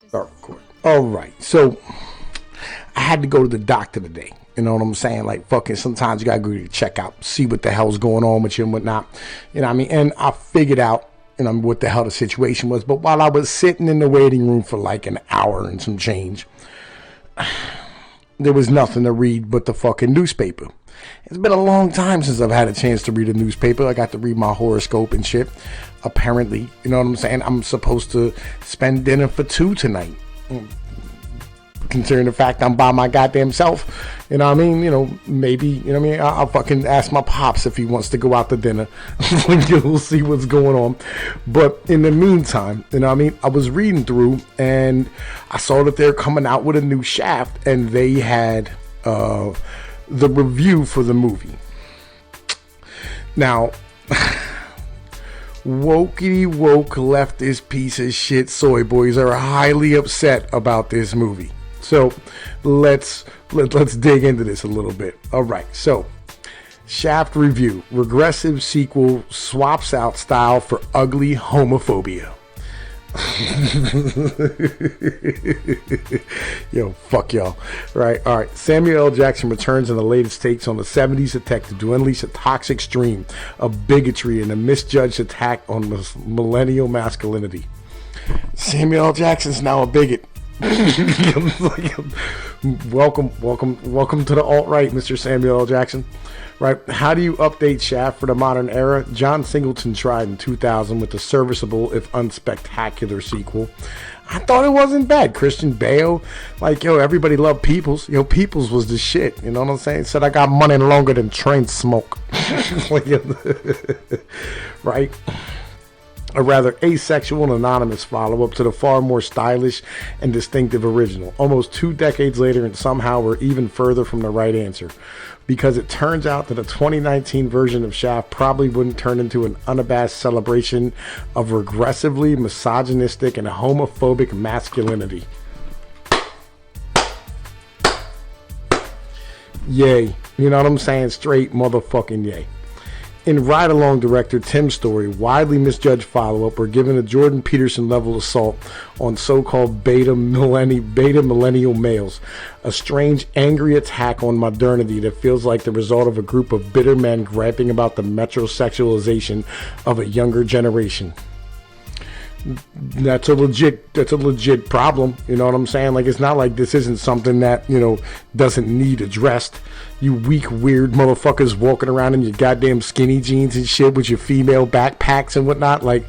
Start recording. All right. So I had to go to the doctor today. You know what I'm saying? Like, fucking, sometimes you gotta go to check out, see what the hell's going on with you and whatnot. You know what I mean? And I figured out, you know, what the hell the situation was. But while I was sitting in the waiting room for like an hour and some change, there was nothing to read but the fucking newspaper. It's been a long time since I've had a chance to read a newspaper. I got to read my horoscope and shit. Apparently, you know what I'm saying? I'm supposed to spend dinner for two tonight. Considering the fact I'm by my goddamn self, you know what I mean? You know, maybe, you know what I mean? I'll fucking ask my pops if he wants to go out to dinner. We'll see what's going on. But in the meantime, you know what I mean? I was reading through and I saw that they're coming out with a new Shaft, and they had the review for the movie. Now, wokey woke leftist piece of shit soy boys are highly upset about this movie. So let's dig into this a little bit. All right, so Shaft review: regressive sequel swaps out style for ugly homophobia. Yo, fuck y'all. Right, all right. Samuel L. Jackson returns in the latest takes on the 70s detective to unleash a toxic stream of bigotry and a misjudged attack on millennial masculinity. Samuel L. Jackson's now a bigot. Welcome to the alt-right, Mr. Samuel L. Jackson. Right? How do you update Shaft for the modern era? John Singleton tried in 2000 with a serviceable, if unspectacular, sequel. I thought it wasn't bad. Christian Bale, like, yo, everybody loved Peoples. Yo, Peoples was the shit. You know what I'm saying? Said I got money longer than train smoke. Right? A rather asexual and anonymous follow-up to the far more stylish and distinctive original. Almost 2 decades later, and somehow we're even further from the right answer. Because it turns out that a 2019 version of Shaft probably wouldn't turn into an unabashed celebration of regressively misogynistic and homophobic masculinity. Yay. You know what I'm saying? Straight motherfucking yay. In ride-along director Tim Story, widely misjudged follow-up, we're given a Jordan Peterson level assault on so-called beta millennial males, a strange, angry attack on modernity that feels like the result of a group of bitter men griping about the metrosexualization of a younger generation. That's a legit problem. You know what I'm saying? Like, it's not like this isn't something that, you know, doesn't need addressed. You weak, weird motherfuckers walking around in your goddamn skinny jeans and shit with your female backpacks and whatnot. Like,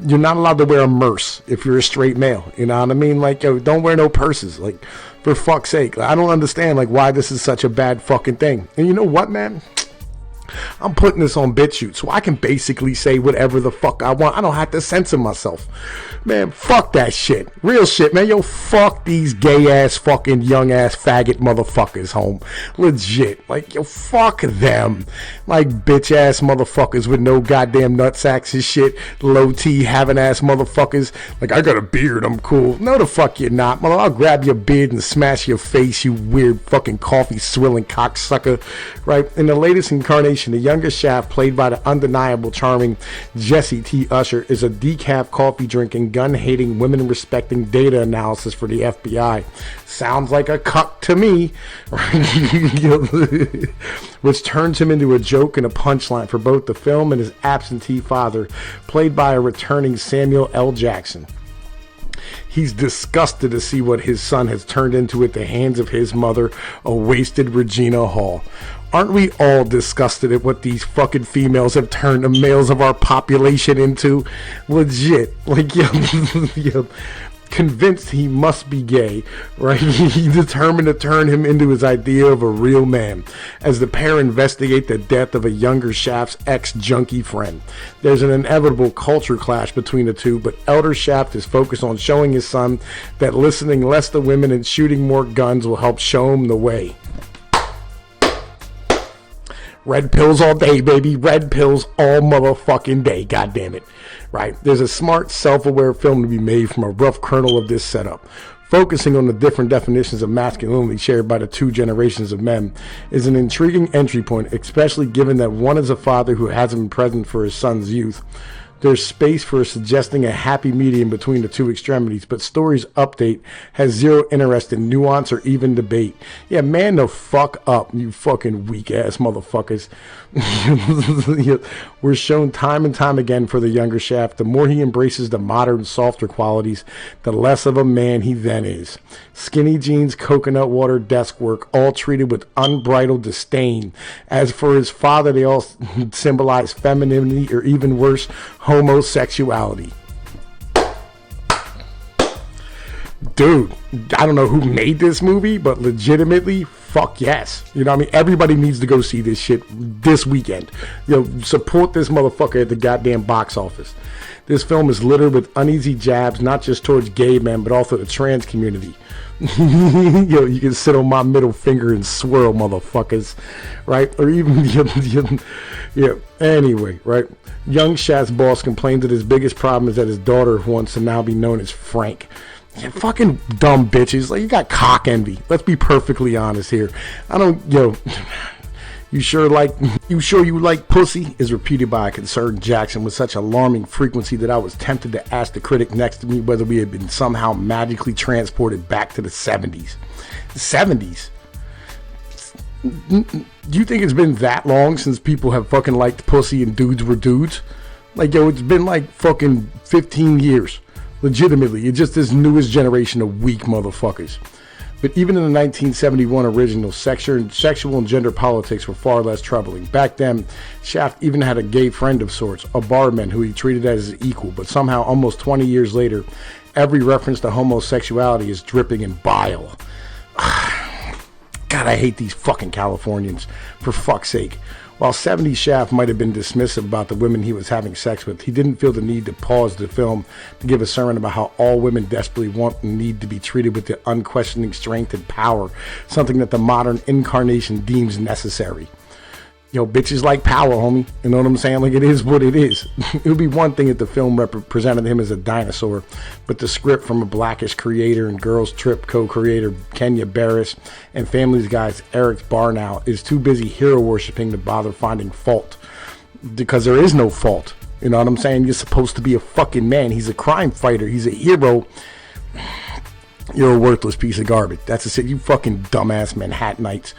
you're not allowed to wear a merce if you're a straight male. You know what I mean? Like, yo, don't wear no purses. Like, for fuck's sake. Like, I don't understand, like, why this is such a bad fucking thing. And you know what, man? I'm putting this on BitChute, so I can basically say whatever the fuck I want. I don't have to censor myself. Man, fuck that shit. Real shit, man. Yo, fuck these gay-ass, fucking young-ass faggot motherfuckers, home. Legit. Like, yo, fuck them. Like, bitch-ass motherfuckers with no goddamn nutsacks and shit. Low-T, having-ass motherfuckers. Like, I got a beard, I'm cool. No, the fuck you're not, mother. I'll grab your beard and smash your face, you weird fucking coffee-swilling cocksucker. Right? In the latest incarnation, the younger Shaft, played by the undeniable, charming Jesse T. Usher, is a decaf coffee-drinking, gun-hating, women-respecting data analysis for the FBI. Sounds like a cuck to me. Which turns him into a joke and a punchline for both the film and his absentee father, played by a returning Samuel L. Jackson. He's disgusted to see what his son has turned into at the hands of his mother, a wasted Regina Hall. Aren't we all disgusted at what these fucking females have turned the males of our population into? Legit. Like, yo, convinced he must be gay, right? He determined to turn him into his idea of a real man as the pair investigate the death of a younger Shaft's ex-junkie friend. There's an inevitable culture clash between the two, but elder Shaft is focused on showing his son that listening less to women and shooting more guns will help show him the way. Red pills all day, baby. Red pills all motherfucking day. God damn it. Right? There's a smart, self-aware film to be made from a rough kernel of this setup. Focusing on the different definitions of masculinity shared by the two generations of men is an intriguing entry point, especially given that one is a father who hasn't been present for his son's youth. There's space for suggesting a happy medium between the two extremities, but Story's update has zero interest in nuance or even debate. Yeah, man the fuck up, you fucking weak-ass motherfuckers. We're shown time and time again for the younger Shaft. The more he embraces the modern, softer qualities, the less of a man he then is. Skinny jeans, coconut water, desk work, all treated with unbridled disdain. As for his father, they all symbolize femininity or even worse, homosexuality. Dude, I don't know who made this movie, but legitimately, fuck yes. You know what I mean? Everybody needs to go see this shit this weekend. Support this motherfucker at the goddamn box office. This film is littered with uneasy jabs, not just towards gay men, but also the trans community. You can sit on my middle finger and swirl, motherfuckers, right? Or even, anyway, right? Young Shaft's boss complains that his biggest problem is that his daughter wants to now be known as Frank. Yeah, fucking dumb bitches. Like, you got cock envy. Let's be perfectly honest here. You sure you like pussy is repeated by a concerned Jackson with such alarming frequency that I was tempted to ask the critic next to me whether we had been somehow magically transported back to the 70s. The 70s? Do you think it's been that long since people have fucking liked pussy and dudes were dudes? Like, it's been like fucking 15 years. Legitimately, it's just this newest generation of weak motherfuckers. But even in the 1971 original, sexual and gender politics were far less troubling. Back then, Shaft even had a gay friend of sorts, a barman who he treated as his equal, but somehow almost 20 years later, every reference to homosexuality is dripping in bile. God, I hate these fucking Californians, for fuck's sake. While 70s Shaft might have been dismissive about the women he was having sex with, he didn't feel the need to pause the film to give a sermon about how all women desperately want and need to be treated with the unquestioning strength and power, something that the modern incarnation deems necessary. Bitches like power, homie. You know what I'm saying? Like, it is what it is. It would be one thing if the film represented him as a dinosaur, but the script from a Blackish creator and Girls Trip co-creator Kenya Barris and Family Guy's Eric Barnow is too busy hero worshipping to bother finding fault. Because there is no fault. You know what I'm saying? You're supposed to be a fucking man. He's a crime fighter. He's a hero. You're a worthless piece of garbage. That's it. You fucking dumbass Manhattanites.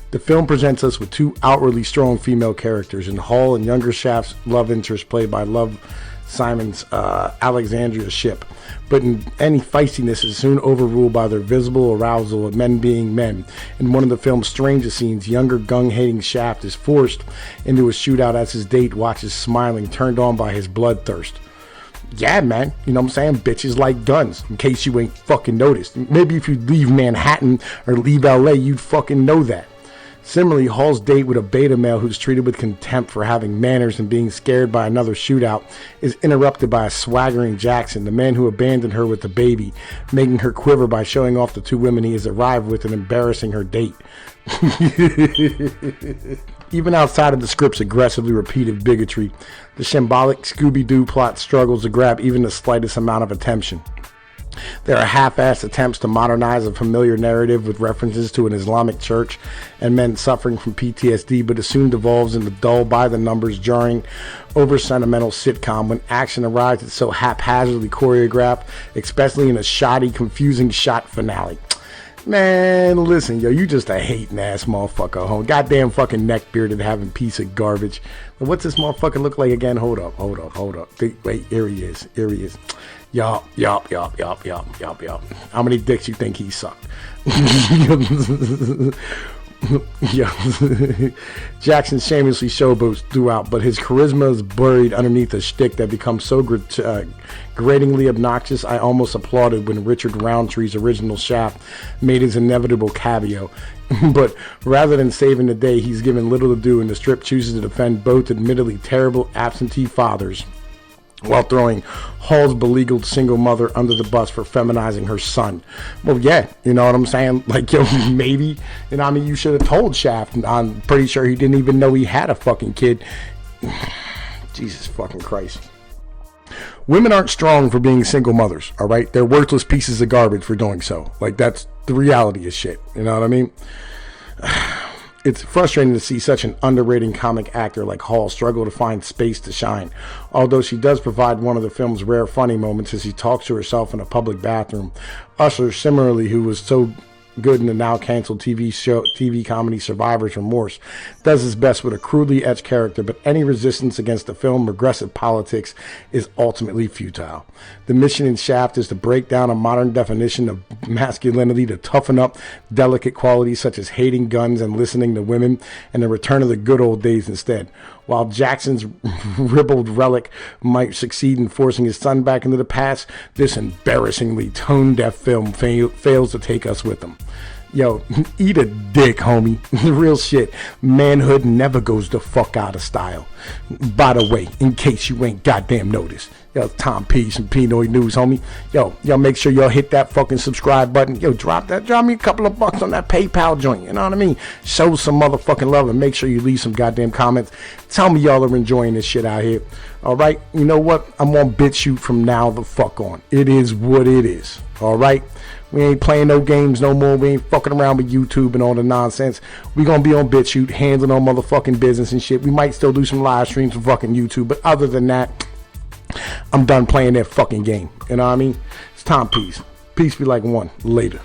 The film presents us with two outwardly strong female characters in Hall and younger Shaft's love interest played by Love Simon's Alexandria Shipp. But in any feistiness is soon overruled by their visible arousal of men being men. In one of the film's strangest scenes, younger gung-hating Shaft is forced into a shootout as his date watches smiling, turned on by his bloodthirst. Yeah, man, you know what I'm saying? Bitches like guns, in case you ain't fucking noticed. Maybe if you leave Manhattan or leave LA, you'd fucking know that. Similarly, Hall's date with a beta male who's treated with contempt for having manners and being scared by another shootout is interrupted by a swaggering Jackson, the man who abandoned her with the baby, making her quiver by showing off the two women he has arrived with and embarrassing her date. Even outside of the script's aggressively repeated bigotry, the shambolic Scooby-Doo plot struggles to grab even the slightest amount of attention. There are half-assed attempts to modernize a familiar narrative with references to an Islamic church and men suffering from PTSD, but it soon devolves into dull, by-the-numbers, jarring, over-sentimental sitcom when action arrives at so haphazardly choreographed, especially in a shoddy, confusing shot finale. Man, listen, you just a hating ass motherfucker, home. Goddamn fucking neck-bearded having piece of garbage. What's this motherfucker look like again? Hold up. Wait, here he is. Yup. How many dicks you think he sucked? Jackson shamelessly showboats throughout, but his charisma is buried underneath a shtick that becomes so gratingly obnoxious. I almost applauded when Richard Roundtree's original Shaft made his inevitable cameo. But rather than saving the day, he's given little to do, and the strip chooses to defend both admittedly terrible absentee fathers while throwing Hall's beleaguered single mother under the bus for feminizing her son. Well, yeah, you know what I'm saying? Like, maybe, you should have told Shaft. I'm pretty sure he didn't even know he had a fucking kid. Jesus fucking Christ. Women aren't strong for being single mothers, all right? They're worthless pieces of garbage for doing so. Like, that's the reality of shit. You know what I mean? It's frustrating to see such an underrated comic actor like Hall struggle to find space to shine. Although she does provide one of the film's rare funny moments as she talks to herself in a public bathroom. Usher, similarly, who was so good in the now canceled TV comedy Survivor's Remorse, does his best with a crudely etched character, but any resistance against the film's regressive politics is ultimately futile. The mission in Shaft is to break down a modern definition of masculinity, to toughen up delicate qualities such as hating guns and listening to women, and the return of the good old days instead. While Jackson's ribald relic might succeed in forcing his son back into the past, this embarrassingly tone-deaf film fails to take us with him. Yo, eat a dick, homie. Real shit. Manhood never goes the fuck out of style. By the way, in case you ain't goddamn noticed. Yo, Tom P from Pinoy News, homie. Yo, y'all make sure y'all hit that fucking subscribe button. Yo, drop me a couple of bucks on that PayPal joint. You know what I mean? Show some motherfucking love and make sure you leave some goddamn comments. Tell me y'all are enjoying this shit out here. Alright? You know what? I'm on BitChute from now the fuck on. It is what it is. Alright? We ain't playing no games no more. We ain't fucking around with YouTube and all the nonsense. We gonna be on BitChute, handling our motherfucking business and shit. We might still do some live streams from fucking YouTube, but other than that, I'm done playing that fucking game. You know what I mean? It's Tom Peace. Peace be like one. Later.